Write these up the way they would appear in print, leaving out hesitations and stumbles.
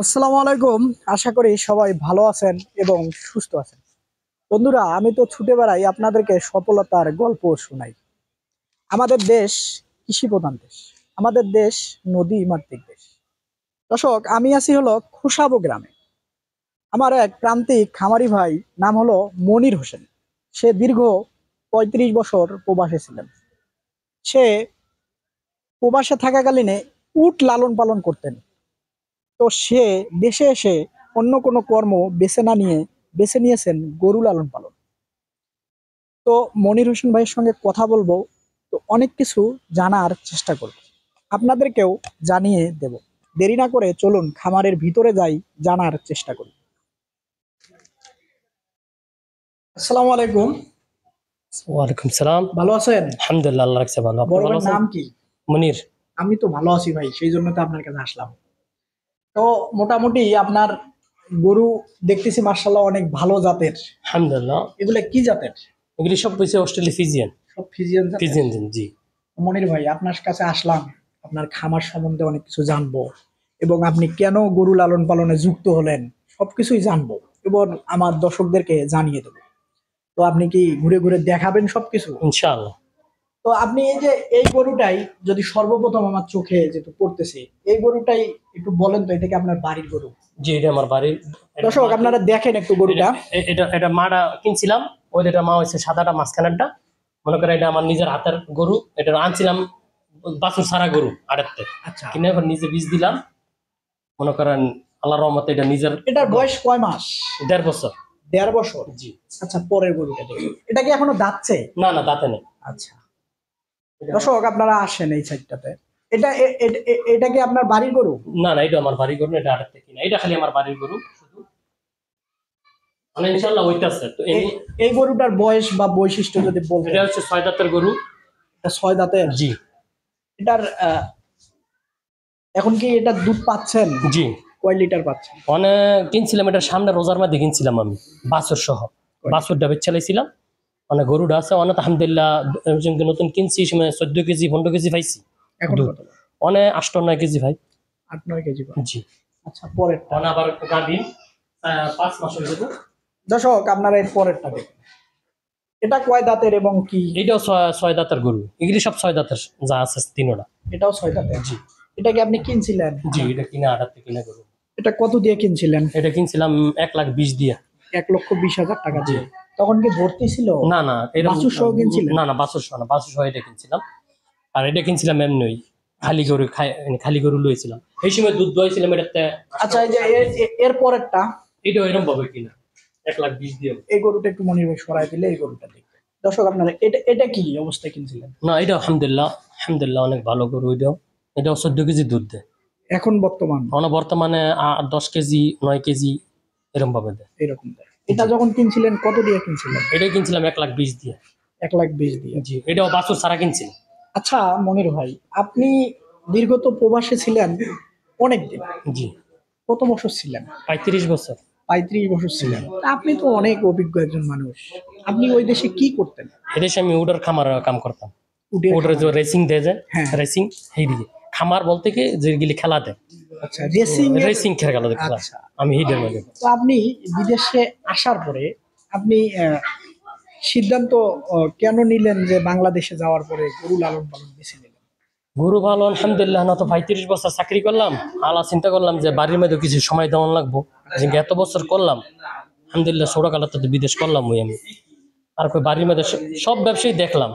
আসসালামু আলাইকুম। আশা করি সবাই ভালো আছেন এবং সুস্থ আছেন। বন্ধুরা, আমি তো ছুটে বেড়াই আপনাদেরকে সফলতার গল্প শোনাই। আমাদের দেশ কৃষি প্রধান দেশ। আমাদের দেশ নদী মাতৃক দেশ। দর্শক, আমি আছি হলো খুসাবো গ্রামে। আমার এক প্রান্তিক খামারি ভাই, নাম হলো মনির হোসেন। সে দীর্ঘ ৩৫ বছর প্রবাসে ছিলেন। সে প্রবাসে থাকাকালীনে উট লালন পালন করতেন। তো সে দেশে এসে অন্য কোনো কর্ম বেছে নিয়েছেন গরু লালন পালন। তো মনির হোসেন ভাইয়ের সঙ্গে কথা বলবো, তো অনেক কিছু জানার চেষ্টা করব, আপনাদেরকেও জানিয়ে দেব। দেরি না করে চলুন খামারের ভিতরে যাই, জানার চেষ্টা করি। আসসালামু আলাইকুম। ওয়ালাইকুম সালাম। ভালো আছেন? আলহামদুলিল্লাহ, আল্লাহ রাখছে ভালো। আপনি বড় ভালো ভাইয়ের আছেন? নাম কি? মুনির। আমি তো ভালো আছি ভাই, সেই জন্য তো আপনার কাছে আসলাম। তো মোটামুটি আপনার গরু দেখতেছি মার্শাল্লাহ অনেক ভালো জাতের। আলহামদুলিল্লাহ, এগুলা কি জাতের? এগুলি সব কিছু অস্ট্রেলিয়া ফিজিয়ান। সব ফিজিয়ান জাতের? ফিজিয়ান জি। মনির ভাই, আপনার কাছে আসলাম আপনার খামার সম্বন্ধে অনেক কিছু জানবো, এবং আপনি কেন গরু লালন পালনে যুক্ত হলেন সবকিছুই জানবো এবং আমার দর্শকদেরকে জানিয়ে দেবো। তো আপনি কি ঘুরে ঘুরে দেখাবেন সবকিছু? ইনশাআল্লাহ। তো আপনি এই যে এই গরুটাই যদি সর্বপ্রথম আমার চোখে যেটা পড়তেছে, এই গরুটাই একটু বলেন তো, এটা কি আপনার বাড়ির গরু? জি, এটা আমার বাড়ির। দর্শক, আপনারা দেখেন একটু গরুটা। এটা এটা মাটা কিনছিলাম, ওই এটা মা হয়েছে সাদাটা মাঝখানেরটা। মনে করে এটা আমার নিজের হাতের গরু। এটা আনছিলাম বাছুর সারা গরু আড়াতে আচ্ছা, কিনে এখন নিজে বীজ দিলাম। মনে করেন আল্লাহর রহমতে এটা নিজের। এটার বয়স কয় মাস? 1.5 বছর। 1.5 বছর? জি। আচ্ছা, পরের গরুটা দেখি, এটা কি এখনো দাঁতছে? না না, দাঁতে নেই। আচ্ছা, দর্শক আপনারা আসেন এই সাইডটাতে। এটা কি আপনার বাড়ির গরু? না না, এটা আমার বাড়ির গরু না, এটা আড়াতে কিনা। এটা খালি আমার বাড়ির গরু শুধু। মানে ইনশাআল্লাহ হইতাছে। তো এই গরুটার বয়স বা বৈশিষ্ট্য যদি বলতেন। এটা হচ্ছে 6 দাঁতের গরু। এটা 6 দাঁতের? জি। এটার এখন কি এটা দুধ পাচ্ছেন? জি। কয় লিটার পাচ্ছেন? মানে কিনছিলাম এটা সামনে রোজার মধ্যে কিনছিলাম আমি, বাছুর সহ। বাছুরটা বেচালাইছিলাম। মানে গরুটা আছে অনেক আলহামদুলিল্লাহ। নতুন কিনছি সময় 14 কেজি 15 কেজি পাইছি এখন দুধ। কত? অনেক 8-9 কেজি ভাই। 8-9 কেজি পাচ্ছেন? জি। আচ্ছা, পরেরটা। অনেক আবার গাভিন 5 মাস হয়ে যাবে। দর্শক আপনারা এর পরেরটা দেখুন, এটা কয় দাঁতের এবং কি? এটাও 6 দাঁতের গরু। এগুলি সব 6 দাঁতের যা আছে তিনোটা। এটাও 6 দাঁতের? জি। এটা কি আপনি কিনছিলেন? জি, এটা কিনা আড়াতে কিনা গরু। এটা কত দিয়ে কিনছিলেন? এটা কিনছিলাম 1,20,000 দিয়ে। 1,20,000 টাকা দিয়ে? তখন কি ভর্তি ছিল? না না, এটা বাছুর সহ কিনছিলেন? না না, বাছুর সহ না, বাছুর সহ এটা কিনছিলাম। আর এটা কিনছিলাম এমনি খালি গরু খালি গরু লইছিলাম। এই সময় দুধ দোয়াইছিলাম এটাতে। আচ্ছা, এই যে এর পরেরটা, এটা এরকম ভাবে কিনা 1,20,000 দিয়ে। এই গরুটা একটু মনির ভাই সরাই দিলে এই গরুটা দেখবে। দর্শক আপনারা এটা কি অবস্থায় কিনছিলেন? না, এটা আলহামদুলিল্লাহ অনেক ভালো গরু। এটাও 14 কেজি দুধ দেয় এখন বর্তমান? বর্তমানে 10 কেজি 9 কেজি এরকম ভাবে দেয়। এরকম দেয়? এটা যখন কিনছিলেন কত দিয়ে কিনছিলেন? এটা কিনছিলাম 1,20,000 দিয়ে। 1,20,000 দিয়ে? জি, এটাও বাছুর সারা কিনছিলাম। আচ্ছা মনির ভাই, আপনি দীর্ঘত প্রবাসে ছিলেন অনেকদিন। জি। কত বছর ছিলেন? 35 বছর। 35 বছর ছিলেন? আপনি তো অনেক অভিজ্ঞ একজন মানুষ। আপনি ওই দেশে কি করতেন? এদেশে আমি উডার খামার কাম করতাম। উটের উডার যে খামার? রেসিং দেয় যায়, হ্যাঁ। রেসিং সেই দিকে খামার বলতে কি যেগুলি খেলা দেয়। আচ্ছা, রেসিং খেলা দেয়। আচ্ছা, আমি হিডের মধ্যে। তো আপনি বিদেশে আসার পরে আপনি সিদ্ধান্ত কেন নিলেন যে বাংলাদেশে যাওয়ার পরে গরু লালন পালন বেছে নিলেন? গরু ভালো আলহামদুলিল্লাহ। না তো 35 বছর চাকরি করলাম, আলা চিন্তা করলাম যে বাড়ির মধ্যে কিছু সময় দেওয়া লাগবো। এত বছর করলাম আলহামদুলিল্লাহ, ছোটকালে তো বিদেশ করলাম আমি। তারপর বাড়ির মধ্যে সব ব্যবসায়ী দেখলাম,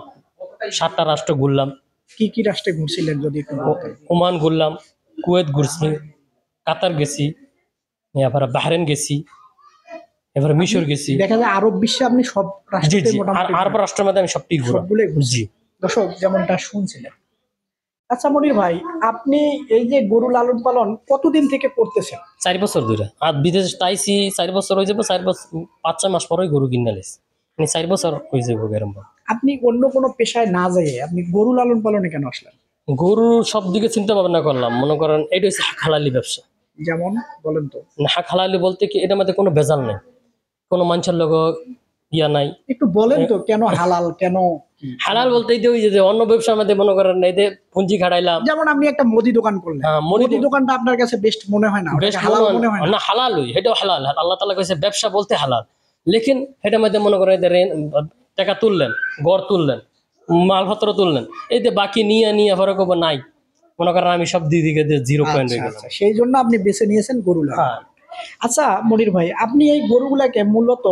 7টা রাষ্ট্র ঘুরলাম। কি কি রাষ্ট্রে ঘুরছিলেন যদি একটু বলতেন? ওমান ঘুরলাম, কুয়েত ঘুরছি, কাতার গেছি, এবার বাহরেন গেছি, এবার মিশর গেছি। দেখা যায় আরব বিশ্বে আপনি সব জি রাষ্ট্রতে জি, মোটামুটি আরব রাষ্ট্রের মধ্যে আমি সবটি ঘুরলাম। সবগুলোই ঘুরছি। জি। দর্শক যেমনটা শুনছিলেন। আচ্ছা মনির ভাই, আপনি এই যে গরু লালন পালন কতদিন থেকে করতেছেন? 4 বছর ধরে। আর বিদেশ তাইছি 4 বছর হয়ে যাবে। 4 বছর 5-6 মাস পরে গরু কিনে লেছি। 4 বছর হয়ে যাবে এরকম। আপনি অন্য কোনো পেশায় না যেয়ে আপনি গরু লালন পালনে কেন আসলেন? গরু সব দিকে চিন্তা ভাবনা করলাম। মনে করেন এটা হচ্ছে হালালি ব্যবসা। যেমন বলেন তো। হালালি বলতে কি এটার মধ্যে কোনো ভেজাল নেই, কোনো মানুষের লোক ইয়া নাই। একটু বলেন তো কেন হালাল, কেন হালাল বলতে এই যে ওই যে অন্য ব্যবসার মধ্যে মনে করেন এই যে পুঁজি খাটাইলাম, যেমন আপনি একটা মুদি দোকান করলেন, হ্যাঁ, মুদি দোকানটা আপনার কাছে বেস্ট মনে হয় না? বেশ ওটাকে হালাল মনে হয় না? না, হালাল ওই এটাও হালাল। আল্লাহ তাআলা কইছে ব্যবসা বলতে হালাল, লেকিন এটার মধ্যে মনে করেন এদের টাকা তুললেন, গড় তুললেন, মালপত্র তুললেন, এই যে বাকি নিয়ে নিয়ে ফরক হবে নাই, মনে করেন আমি সব দিয়ে দিকে জিরো পয়েন্ট হয়ে গেলাম। আচ্ছা, সেই জন্য আপনি বেছে নিয়েছেন গরু লালন। হ্যাঁ আচ্ছা মনির ভাই, আপনি এই গরুগুলাকে মূলত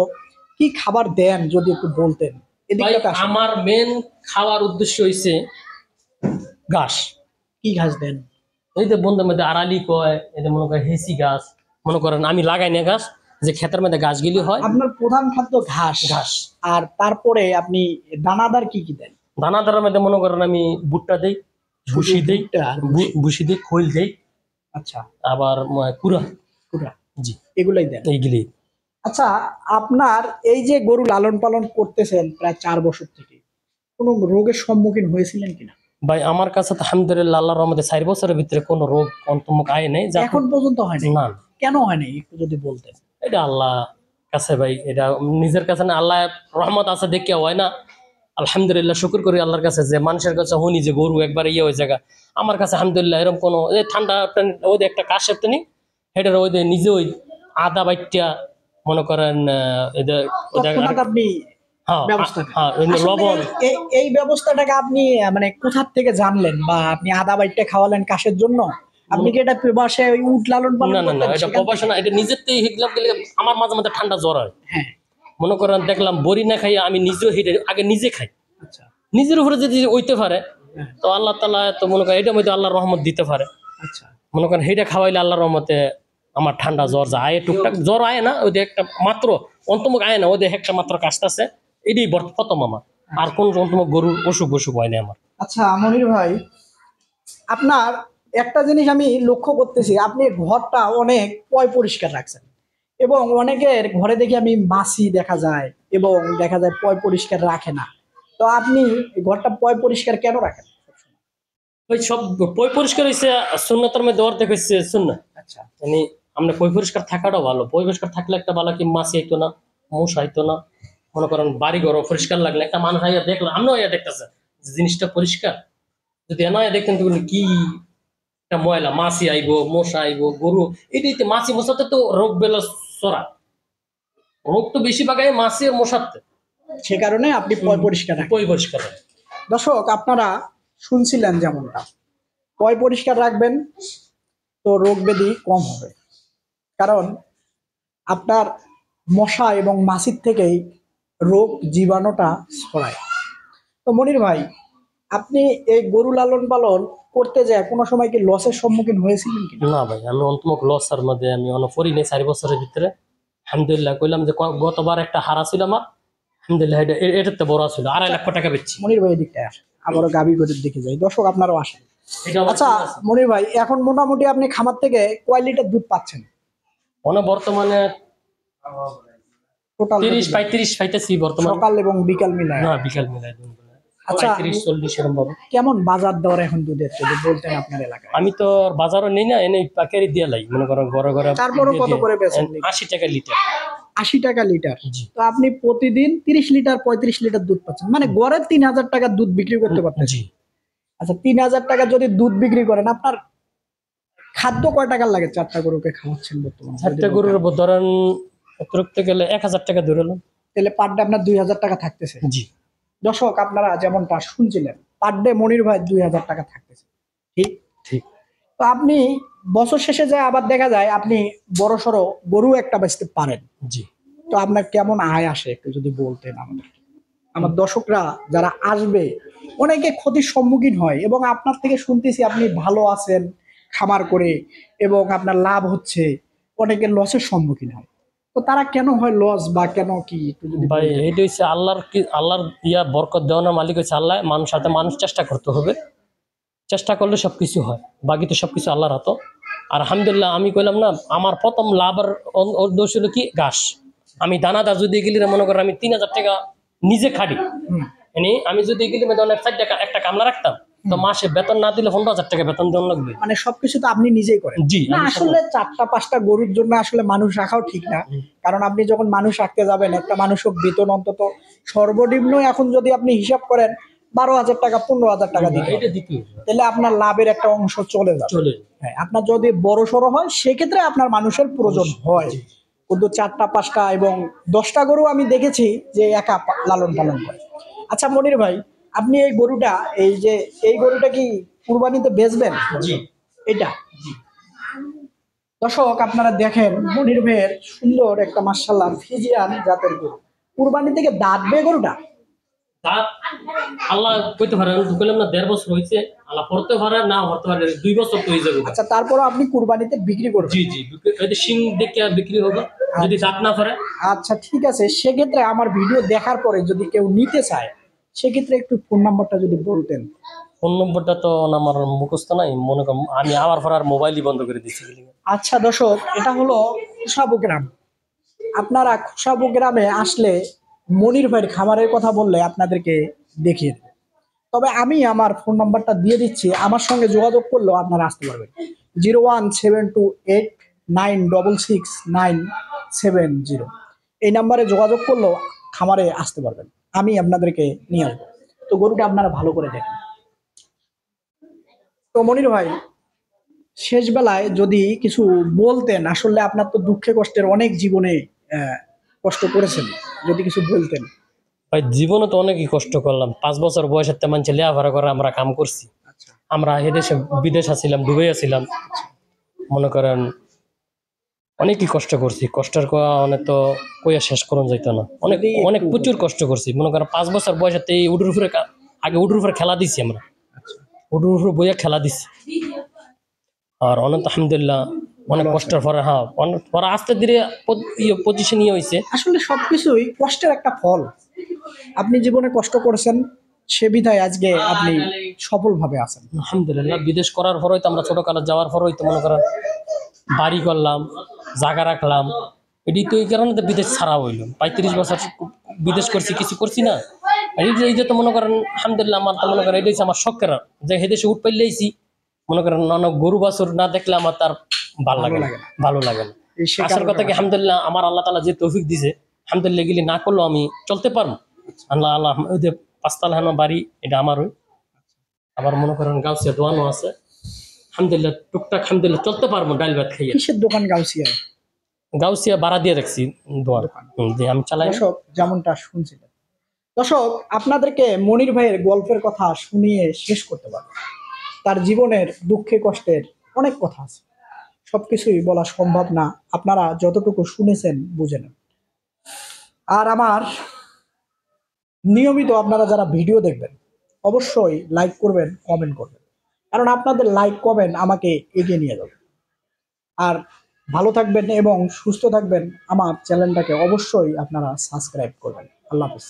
কি খাবার দেন যদি একটু বলতেন? ভাই, এদিকটাতে আসেন। আমার মেন খাওয়ার উদ্দেশ্য হইছে ঘাস। কি ঘাস দেন? এই যে বন্ধুর মধ্যে আড়ালি কয়, এই যে মনে করেন হেসি গাছ, মনে করেন আমি লাগাই না গাছ, যে ক্ষেতের মধ্যে গাছগুলি হয়, আপনার প্রধান খাদ্য ঘাস? ঘাস। আর তারপরে আপনি দানাদার কি কি দেন? দানাদারের মধ্যে মনে করেন আমি ভুট্টা দেই, ভুসি দেই, ভুট্টা আর ভুসি। ভুসি দেই, খৈল দেই, আচ্ছা, আবার কুড়া, কুড়া, জি, এগুলাই দেন। এইগুলি। আচ্ছা, আপনার এই যে গরু লালন পালন করতেছেন প্রায় 4 বছর থেকে, কোনো রোগের সম্মুখীন হয়েছিলেন কিনা? ভাই আমার কাছে তো আলহামদুলিল্লাহ আল্লাহর রহমতে 4 বছরের ভিতরে কোনো রোগ অন্তমুখ আয় নাই, যা এখন পর্যন্ত হয়নি? না। কেন হয়নি একটু যদি বলতেন? এটা আল্লাহ কাছে ভাই, এটা নিজের কাছে না, আল্লাহ রহমত আছে দেখে হয় না। আলহামদুলিল্লাহ শুকর করি আল্লাহর কাছে, যে মানুষের কাছে শুনি যে গরু একবার ইয়ে হয়ে জায়গা, আমার কাছে আলহামদুলিল্লাহ এরকম কোনো এই ঠান্ডা ওদের একটা কাশের টানি হেটার ওদের নিজে ওই আদা বাইটা মনে করেন এদের তৎক্ষণাৎ আপনি হ্যাঁ ব্যবস্থা নেন। হ্যাঁ আসলে লবণ। এই ব্যবস্থাটাকে আপনি মানে কোথা থেকে জানলেন, বা আপনি আদা বাইটটা খাওয়ালেন কাশের জন্য? আপনি কি এটা বাসায় ওই উট লালন পালন না না না, করতেন এটা সেখান থেকে? প্রফেশনাল, এটা নিজের থেকে হিটলাম গেলে আমার মাঝে মাঝে ঠান্ডা জ্বর হয়, হ্যাঁ, মনে করেন দেখলাম বড়ি না খাই, আমি নিজেও হিটে আগে নিজে খাই, আচ্ছা, নিজের উপরে যদি ওইতে পারে হ্যাঁ, তো আল্লাহ তাআলা তো মনে করেন এটার মধ্যে আল্লাহর রহমত দিতে পারে। আচ্ছা, মনে করেন সেইটা খাওয়াইলে আল্লাহর রহমতে আমার ঠান্ডা জ্বর যায়, আয় টুকটাক জ্বর আয় না, ওদের একটা মাত্র অন্তমুখ আয় না, ওদের একটা মাত্র কাজটা আছে, এটাই প্রথম আমার, আর কোন অন্তমুখ গরুর অসুখ বসুখ হয় না আমার। আচ্ছা মনির ভাই, আপনার একটা জিনিস আমি লক্ষ্য করতেছি, আপনি ঘরটা অনেক পয় পরিষ্কার রাখছেন, এবং অনেকের ঘরে দেখি আমি মাছি দেখা যায়, এবং দেখা যায় পয় পরিষ্কার রাখে না। তো আপনি এই ঘরটা পয় পরিষ্কার কেন রাখেন? ওই সব পয় পরিষ্কার হয়েছে সুন্নতের মধ্যে অর্ধেক হয়েছে সুন্নাহ, আচ্ছা, মানে আমরা পয় পরিষ্কার থাকাটাও ভালো, পয় পরিষ্কার থাকলে একটা ভালো কি মাছি আইতো না, মশা আইতো না, মনে করেন বাড়ি ঘর পরিষ্কার লাগলে একটা মানুষ আইয়া দেখলো, আমরাও আইয়া দেখতেছে যে জিনিসটা পরিষ্কার, যদি এনা আইয়া দেখতেন তো বলি কি একটা ময়লা, মাছি আইবো, মশা আইবো, গরু এটাইতে মাছি মশাতে তো রোগ বেলা চড়া, রোগ তো বেশিরভাগ আয় মাছি আর মশাতে, সে কারণে আপনি পয় পরিষ্কার রাখেন। পয় পরিষ্কার হয়। দর্শক, আপনারা শুনছিলেন যেমনটা, পয় পরিষ্কার রাখবেন তো রোগ ব্যাধি কম হবে, কারণ আপনার মশা এবং মাছির থেকেই রোগ জীবাণুটা ছড়ায়। তো মনির ভাই, আপনি এই গরু লালন পালন করতে যায় কোনো সময় কি লসের সম্মুখীন হয়েছিলেন কি? না ভাই, আমি অন্তমুখ লসার মধ্যে আমি অন্য পড়ি নাই 4 বছরের ভিতরে, আলহামদুলিল্লাহ কইলাম যে গতবার একটা হারা ছিল আমার, আলহামদুলিল্লাহ এটাতে বড় ছিল, 2.5 লাখ টাকা বেচছি। মনির ভাই এদিকটায় আসেন, আবারও গাভী গরুর দিকে যাই। দর্শক আপনারাও আসেন। এটা আমার আচ্ছা ঠিক আছে। মনির ভাই, এখন মোটামুটি আপনি খামার থেকে কয় লিটার দুধ পাচ্ছেন বর্তমানে টোটাল? 30-35 পাইতেছি বর্তমানে। সকাল এবং বিকাল মিলায়? না, বিকাল মিলাই দিন আচ্ছা, 35-40 এরকম পাবো। কেমন বাজার দর এখন দুধের, যদি বলতেন আপনার এলাকায়? আমি তো বাজারও নেই না, এনে পাইকারি দিয়ে লাই, মনে করো ঘরে ঘরে তারপরও কত করে বেচেন? 80 টাকা লিটার। 80 টাকা লিটার? জি তো আপনি প্রতিদিন 30 লিটার 35 লিটার দুধ পাচ্ছেন, মানে গড়ে 3000 টাকা দুধ বিক্রি করতে পারতেন। জি। আচ্ছা, 3000 টাকা যদি দুধ বিক্রি করেন, আপনার খাদ্য কয় টাকার লাগে? 4টা গরুকে খাওয়াচ্ছেন বর্তমানে? একটা গরুর ধরেন করতে গেলে 1000 টাকা ধরে নেন, তাহলে পার ডে আপনার 2000 টাকা থাকতেছে। জি দর্শক আপনারা যেমনটা শুনছিলেন, পার ডে মনির ভাই 2000 টাকা থাকতেছে। ঠিক ঠিক। তো আপনি বছর শেষে যায় আবার দেখা যায় আপনি বড় সড়ো গরু একটা বেচতে পারেন, জি। তো আপনার কেমন আয় আসে একটু যদি বলতেন আমাদের। আমার দর্শকরা যারা আসবে অনেকে ক্ষতির সম্মুখীন হয়, এবং আপনার থেকে শুনতেছি আপনি ভালো আছেন খামার করে এবং আপনার লাভ হচ্ছে, অনেকে লসের সম্মুখীন হয়। তো তারা কেন হয় লস, বা কেন কি একটু যদি ভাই বলতেন। এটা হচ্ছে আল্লাহর ইয়া বরকত দেওয়ানোর মালিক হচ্ছে আল্লাহ, মানুষ সাথে মানুষ চেষ্টা করতে হবে, চেষ্টা করলে সবকিছু হয়, বাকি তো সবকিছু আল্লাহর হাতে। আর আলহামদুলিল্লাহ আমি কইলাম না, আমার প্রথম লাভের উদ্দেশ্য হলো কি ঘাস, আমি দানাদার যদি গেলি মনে করেন আমি 3000 টাকা নিজে খাটি, হুম, মানে আমি যদি গেলি অনেক 4 টাকা একটা কামলা রাখতাম, তো মাসে বেতন না দিলে 15,000 টাকা বেতন দেওয়া লাগবে। মানে সবকিছু তো আপনি নিজেই করেন? জি, না, আমি আসলে 4টা 5টা গরুর জন্য আসলে মানুষ রাখাও ঠিক না। কারণ আপনি যখন মানুষ রাখতে যাবেন, একটা মানুষের বেতন অন্তত সর্বনিম্ন এখন যদি আপনি হিসাব করেন 12,000 টাকা 15,000 টাকা দিতে হবে। এটা দিতে হবে। তাহলে আপনার লাভের একটা অংশ চলে যাবে। চলে। হ্যাঁ, আপনার যদি বড় সড়ো হয় সেক্ষেত্রে আপনার মানুষের প্রয়োজন হয়। জি। কিন্তু 4টা 5টা এবং 10টা গরু আমি দেখেছি যে একা লালন পালন করে। আচ্ছা মনির ভাই, আপনি এই গরুটা, এই গরুটা কি কুরবানিতে বেচবেন? জি। এটা দর্শক আপনারা দেখেন, মনির ভাইয়ের সুন্দর একটা মাশাআল্লাহ ফিজিয়ান জাতের গরু। কুরবানি থেকে দাঁতবে গরুটা? দাঁত আল্লাহ কইতে পারে, আমি তো কইলাম না 1.5 বছর হইছে, আল্লাহ পড়তে পারে না পড়তে পারে, 2 বছর তো হয়ে যাবে। আচ্ছা, তারপরও আপনি কুরবানিতে বিক্রি করবেন? জি জি, যদি সিং দেখে বিক্রি হবে, যদি দাঁত না পারে। আচ্ছা ঠিক আছে, সেক্ষেত্রে আমার ভিডিও দেখার পরে যদি কেউ নিতে চায় সেক্ষেত্রে একটু ফোন নাম্বারটা যদি বলতেন। ফোন নম্বরটা তো আমার মুখস্থ নাই, মনে করেন আমি আবার পর আর মোবাইলই বন্ধ করে দিচ্ছি। আচ্ছা দর্শক, এটা হলো খুশাবু গ্রাম। আপনারা খুশাবু গ্রামে আসলে মনির ভাইয়ের খামারের কথা বললে আপনাদেরকে দেখিয়ে দেবে। তবে আমি আমার ফোন নাম্বারটা দিয়ে দিচ্ছি, আমার সঙ্গে যোগাযোগ করলেও আপনারা আসতে পারবেন। 01728966970। এই নাম্বারে যোগাযোগ করলেও খামারে আসতে পারবেন, আমি আপনাদেরকে নিয়ে আসবো। তো গরুটা আপনারা ভালো করে দেখেন। তো মনির ভাই, শেষ বেলায় যদি কিছু বলতেন, আসলে আপনার তো দুঃখে কষ্টের অনেক জীবনে কষ্ট করেছেন, যদি কিছু বলতেন। ভাই জীবনে তো অনেকই কষ্ট করলাম, 5 বছর বয়সের তে মানুষ লেখাপড়া করে আমরা কাম করছি। আচ্ছা আমরা এদেশে বিদেশ আছিলাম, দুবাই আছিলাম, মনে করেন অনেকই কষ্ট করছি। কষ্টের অনেক তো কইয়া শেষ করুন যাইতো না, অনেক যদি একটু অনেক প্রচুর কষ্ট করছি। মনে করেন 5 বছর বয়সের এই উডুর উপরে আগে উডুর উপরে খেলা দিছি আমরা, আচ্ছা, উডুর উপরে বইয়া খেলা দিছি। আর অনেক আলহামদুলিল্লাহ অনেক ভালো কষ্টের আছেন। পরে, হ্যাঁ অনেক পরে আস্তে ধীরে পজিশন ইয়ে হয়েছে। আসলে সবকিছুই কষ্টের একটা ফল। আপনি জীবনে কষ্ট করেছেন, সে বিধায় আজকে আপনি সফলভাবে আছেন। আলহামদুলিল্লাহ বিদেশ করার পরেই তো আমরা ছোটকালে যাওয়ার পরেই তো মনে করেন বাড়ি করলাম, জায়গা রাখলাম। এটি তো এই কারণে তো বিদেশ ছাড়া হইল। 35 বছর বিদেশ করছি, কিছু করছি না। এই যে তো মনে করেন আলহামদুলিল্লাহ আমার তো মনে করেন এটাই আমার শখের, যে হেদেশে উঠ পাইলেইছি। মনে করেন অনেক গরু বাছুর না দেখলে আমার তার ভালো লাগে না, ভালো লাগে না। এই সে আসল কথা কি, আলহামদুলিল্লাহ আমার আল্লাহ তাআলা যে তৌফিক দিছে, আলহামদুলিল্লাহ গেলি না করলেও আমি চলতে পারবো। আল্লাহ আল্লাহ ওই যে 5 তলা বাড়ি, এটা আমারই। আবার মনে করেন গাউসিয়া দোয়ানো আছে, আলহামদুলিল্লাহ টুকটাক আলহামদুলিল্লাহ চলতে পারবো ডাল ভাত খাইয়ে। কিসের দোকান? গাউসিয়ায় গাউসিয়া ভাড়া দিয়ে রাখছি দোয়ান, যে আমি চালাই। দর্শক যেমনটা শুনছিলেন, দর্শক আপনাদেরকে মনির ভাইয়ের গল্পের কথা শুনিয়ে শেষ করতে পারবো। তার জীবনের দুঃখে কষ্টের অনেক কথা আছে, সবকিছুই বলা সম্ভব না। আপনারা যতটুকু শুনেছেন বুঝে নেন। আর আমার নিয়মিত আপনারা যারা ভিডিও দেখবেন অবশ্যই লাইক করবেন, কমেন্ট করবেন, কারণ আপনাদের লাইক কমেন্ট আমাকে এগিয়ে নিয়ে যাবে। আর ভালো থাকবেন এবং সুস্থ থাকবেন, আমার চ্যানেলটাকে অবশ্যই আপনারা সাবস্ক্রাইব করবেন। আল্লাহ হাফেজ।